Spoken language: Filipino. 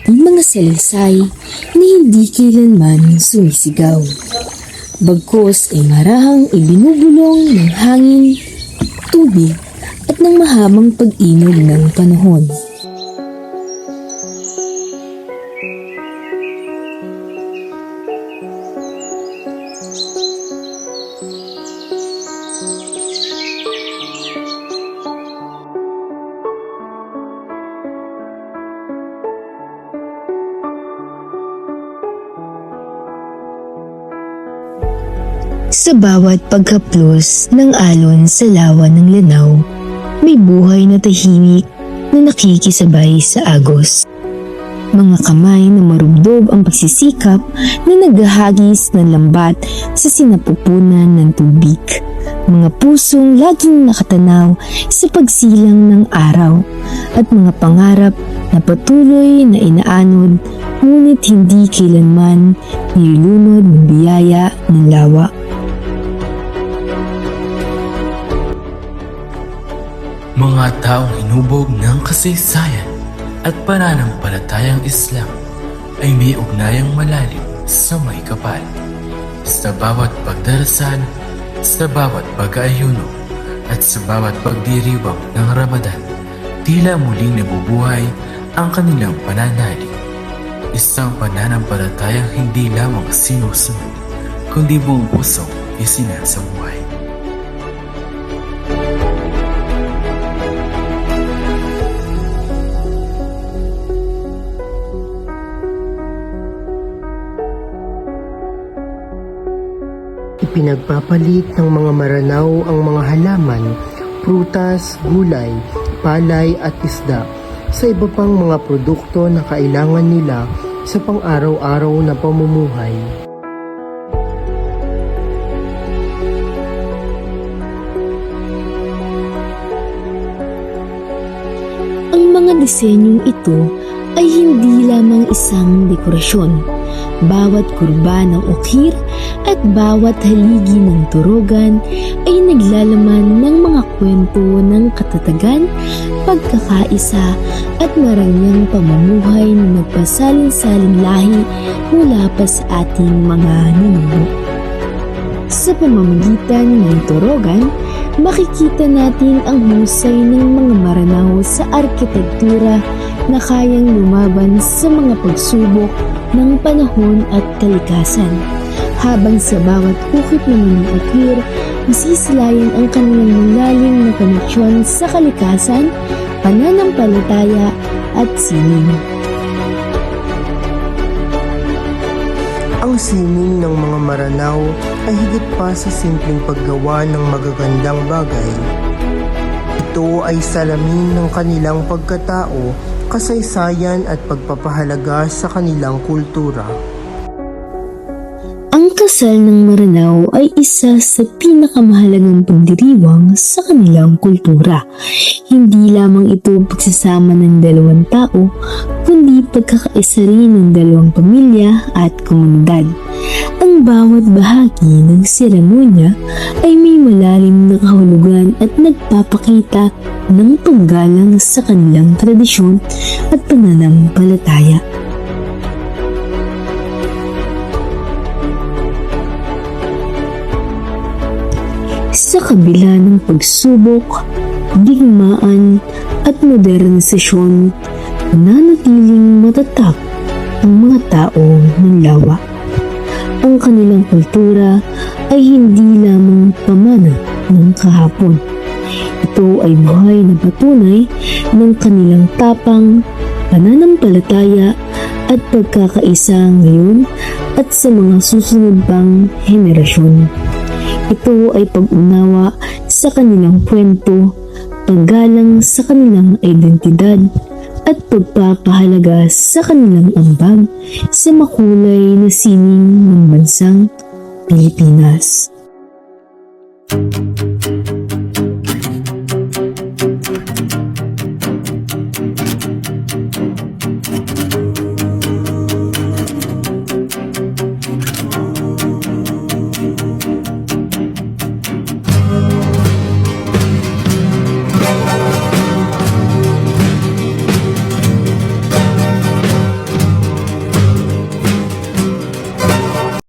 ang mga salaysay na hindi kailanman sumisigaw. Bagkus ay marahang ibinubulong ng hangin, tubig at ng mahabang pag-inog ng panahon. Sa bawat pagkaplos ng alon sa lawa ng Lanao, may buhay na tahimik na nakikisabay sa agos. Mga kamay na marubdob ang pagsisikap na naghahagis ng lambat sa sinapupunan ng tubig. Mga pusong laging nakatanaw sa pagsilang ng araw at mga pangarap na patuloy na inaanod ngunit hindi kailanman nilunod ng biyaya ng lawa. Mga taong hinubog ng kasaysayan at pananampalatayang Islam ay may ugnayang malalim sa may kapal. Sa bawat pagdarasal, sa bawat pag-aayuno, at sa bawat pagdiriwang ng Ramadan, tila muling nabubuhay ang kanilang pananalig. Isang pananampalatayang hindi lamang sinusunod, kundi buong pusong isinasabuhay. Ipinagpapalit ng mga Maranao ang mga halaman, prutas, gulay, palay at isda sa iba pang mga produkto na kailangan nila sa pang-araw-araw na pamumuhay. Ang mga disenyong ito ay hindi lamang isang dekorasyon. Bawat kurba ng ukir at bawat haligi ng turogan ay naglalaman ng mga kwento ng katatagan, pagkakaisa at marangyang pamumuhay na nagpasalin-saling lahi mula pa sa ating mga ninuno. Sa pamamagitan ng turogan, makikita natin ang husay ng mga Maranao sa arkitektura na kayang lumaban sa mga pagsubok ng panahon at kalikasan. Habang sa bawat ukit ng mga ukir, masisilayan ang kanilang malalim na koneksyon sa kalikasan, pananampalataya at sining. Ang sining ng mga Maranao ay higit pa sa simpleng paggawa ng magagandang bagay. Ito ay salamin ng kanilang pagkatao, kasaysayan at pagpapahalaga sa kanilang kultura. Ang kasal ng Maranao ay isa sa pinakamahalagang pagdiriwang sa kanilang kultura. Hindi lamang ito pagsasama ng dalawang tao, kundi pagkakaisa rin ng dalawang pamilya at komunidad. Ang bawat bahagi ng seremonya ay may malalim na kahulugan at nagpapakita ng paggalang sa kanilang tradisyon at pananampalataya. Sa kabila ng pagsubok, digmaan at modernisasyon, nanatiling matatag ang mga tao ng lawa. Ang kanilang kultura ay hindi lamang pamana ng kahapon. Ito ay buhay na patunay ng kanilang tapang, pananampalataya at pagkakaisa ngayon at sa mga susunod pang henerasyon. Ito ay pag-unawa sa kanilang kwento, paggalang sa kanilang identidad at pagpapahalaga sa kanilang ambag sa makulay na sining ng bansang Pilipinas.